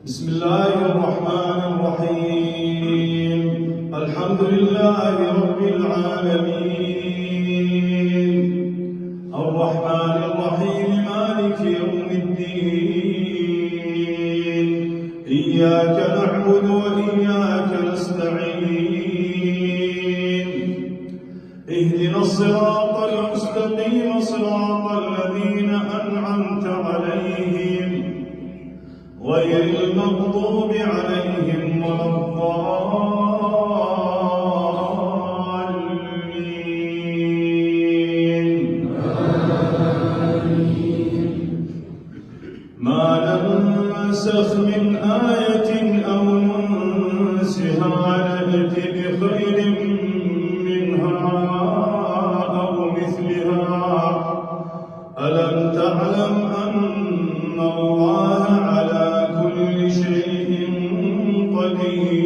بسم الله الرحمن الرحيم. الحمد لله رب العالمين، الرحمن الرحيم، مالك يوم الدين. إياك نعبد وإياك نستعين. اهدنا الصراط المستقيم، صراط الذين أنعمت عليهم غير المغضوب عليهم ولا الضالين. ما ننسخ من آية أو ننسها نأت بخير منها أو مثلها. ألم تعلم أن الله على كل شيء قدير.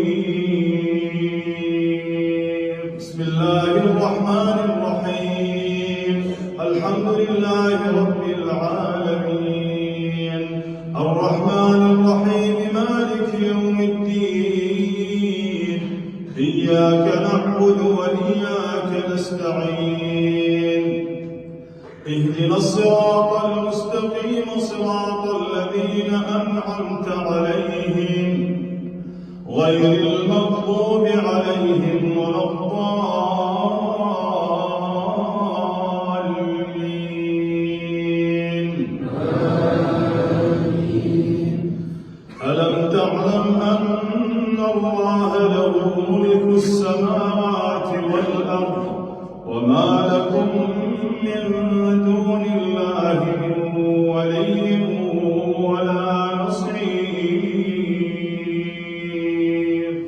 بسم الله الرحمن الرحيم. الحمد لله رب العالمين، الرحمن الرحيم، مالك يوم الدين. إياك نعبد وإياك نستعين. اهدنا الصراط المستقيم، صراط الذين أنعمت عليهم غير المغضوب عليهم ولا الضالين. ألم تعلم أن الله له ملك السماوات والأرض وما لكم من دون الله من ولي ولا نصير.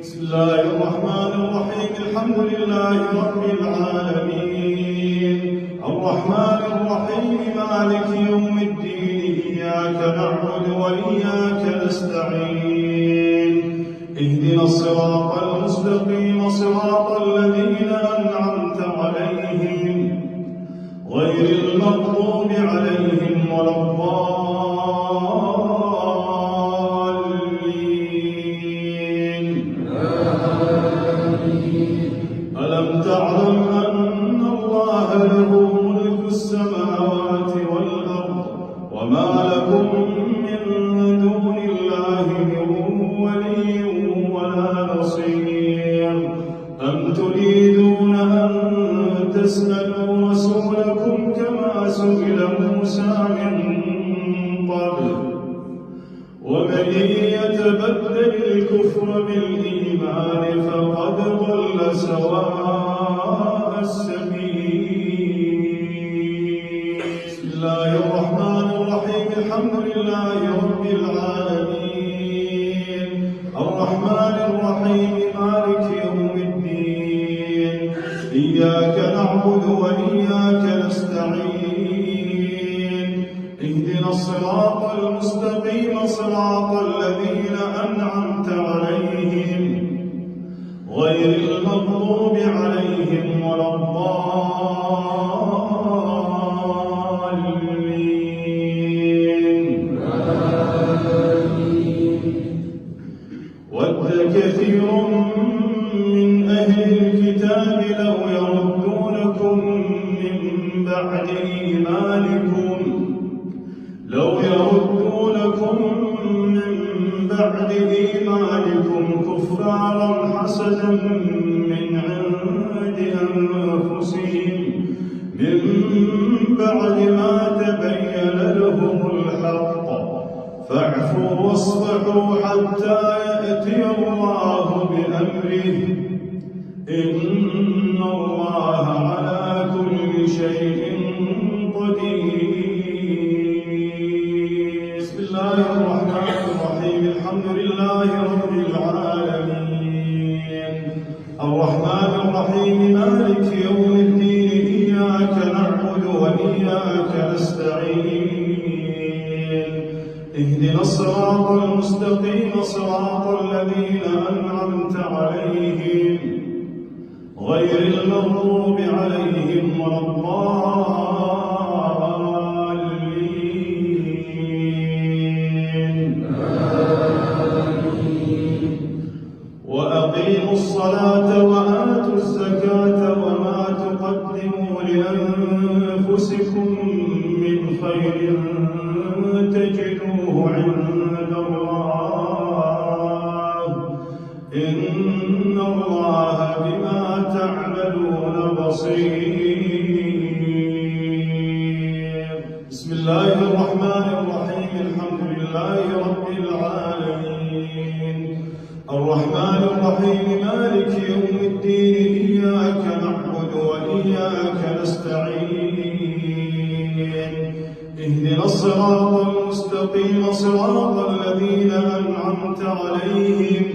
بسم الله الرحمن الرحيم. الحمد لله رب العالمين، الرحمن الرحيم، مالك يوم الدين. إياك نعبد وإياك نستعين. اهدنا الصراط المستقيم، صراط الذين أنعمت عليهم غير المغضوب عليهم ولا الضالين. ألم تعلم أن الله له ملك السماوات والأرض وما لكم من دون الله من ولي ولا نصير. أم تريدون أن تسألوا رسولكم كما سئل موسى من قبل؟ ومن يتبدل الكفر بالإيمان فقد ضل سواء السبيل. بسم الله الرحمن الرحيم. الحمد لله رب العالمين، الرحمن الرحيم، مالك يوم الدين. إياك نعبد وإياك نستعين. اهدنا الصراط المستقيم، صراط الذين أنعمت عليهم غير المغضوب عليهم ولا الضالين. ود كثير من أهل الكتاب لو يردونكم من بعد إيمانكم كفارا حسدا من عند أنفسهم من بعد ما تبين لهم الحق فاعفوا واصفحوا حتى يأتي الله بأمره. إن الله على كل شيء قدير. بسم الله الرحمن الرحيم. الحمد لله رب العالمين، الرحمن الرحيم، مالك يوم الدين. إياك نعبد وإياك نستعين. اهدنا الصراط المستقيم، صراط الذين أنعمت عليهم غير المغضوب عليهم ولا الضالين. الصلاة وآتوا الزكاة وما تقدموا لأنفسكم من خير تجدوه عند الله إن الله بما تعملون بصير. بسم الله الرحمن الرحيم الحمد لله رب العالمين الرحمن الرحيم مالك يوم الدين إياك نعبد وإياك نستعين اهدنا الصراط المستقيم صراط الذين أنعمت عليهم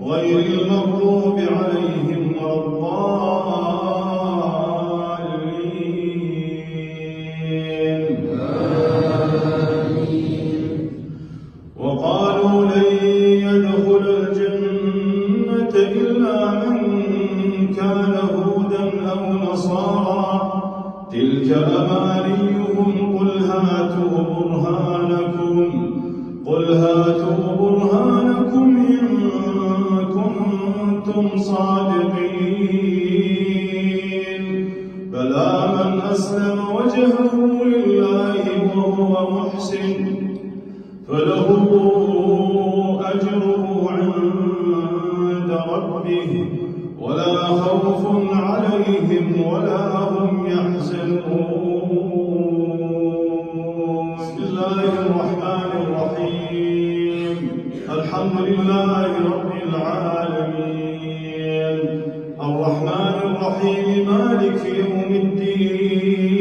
غير المغضوب عليهم ولا الضالين آمين. وقالوا لن يدخل الجنة إلا من كان هودا أو نصارى تلك أمانيهم قل هاتوا برهانكم إن كنتم صادقين بلى من أسلم وجهه لله وهو محسن فله أجره عند ربه ولا خوف عليهم ولا هم يحزنون. بسم الله الرحمن الرحيم الحمد لله رب العالمين الرحمن الرحيم مالك يوم الدين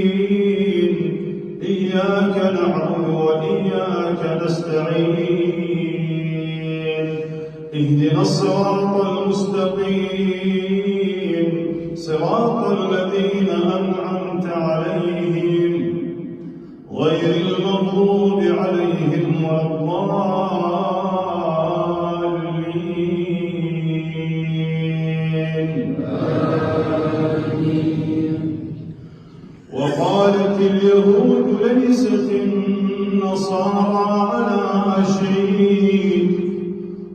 إياك نعبد وإياك نستعين اهدنا الصراط المستقيم صراط الذين أنعمت عليهم غير المغضوب عليهم ولا الضالين آمين. وقالت اليهود ليست النصارى على شيء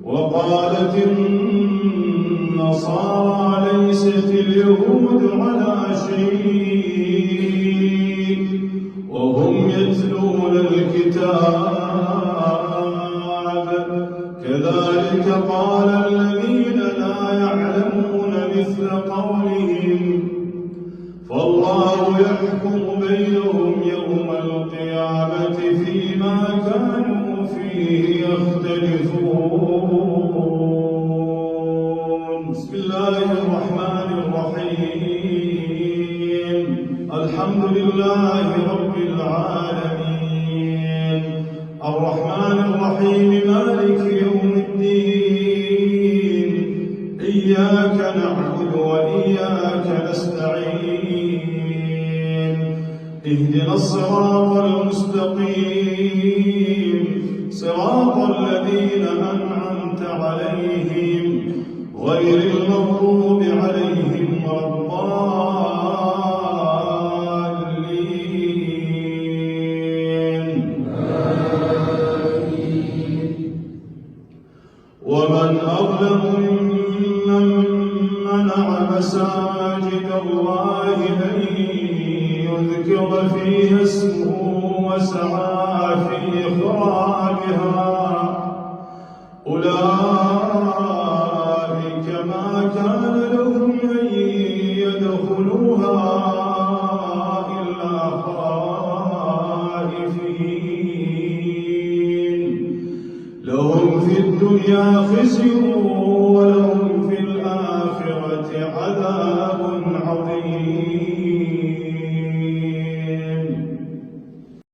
وقالت النصارى ليست اليهود على شيء وهم يتلون الكتاب كذلك قال الذين لا يعلمون مثل قولهم فالله يحكم بينهم يوم القيامة فيما كانوا فيه يختلفون. بسم الله الرحمن الرحيم الحمد لله رب العالمين الرحمن الرحيم مالك يوم الدين إياك نعبد وإياك نستعين اهدنا الصراط المستقيم صراط الذين أنعمت عليهم غير المغضوب عليهم ولا الضالين آمين. ومن أظلم ممن منع مساجد الله أن يذكر فيها اسمه وسعى في إخراجها أولئك ما كان لهم أن يدخلوها إلا خائفين لهم في الدنيا خزي ولهم في الآخرة عذاب عظيم.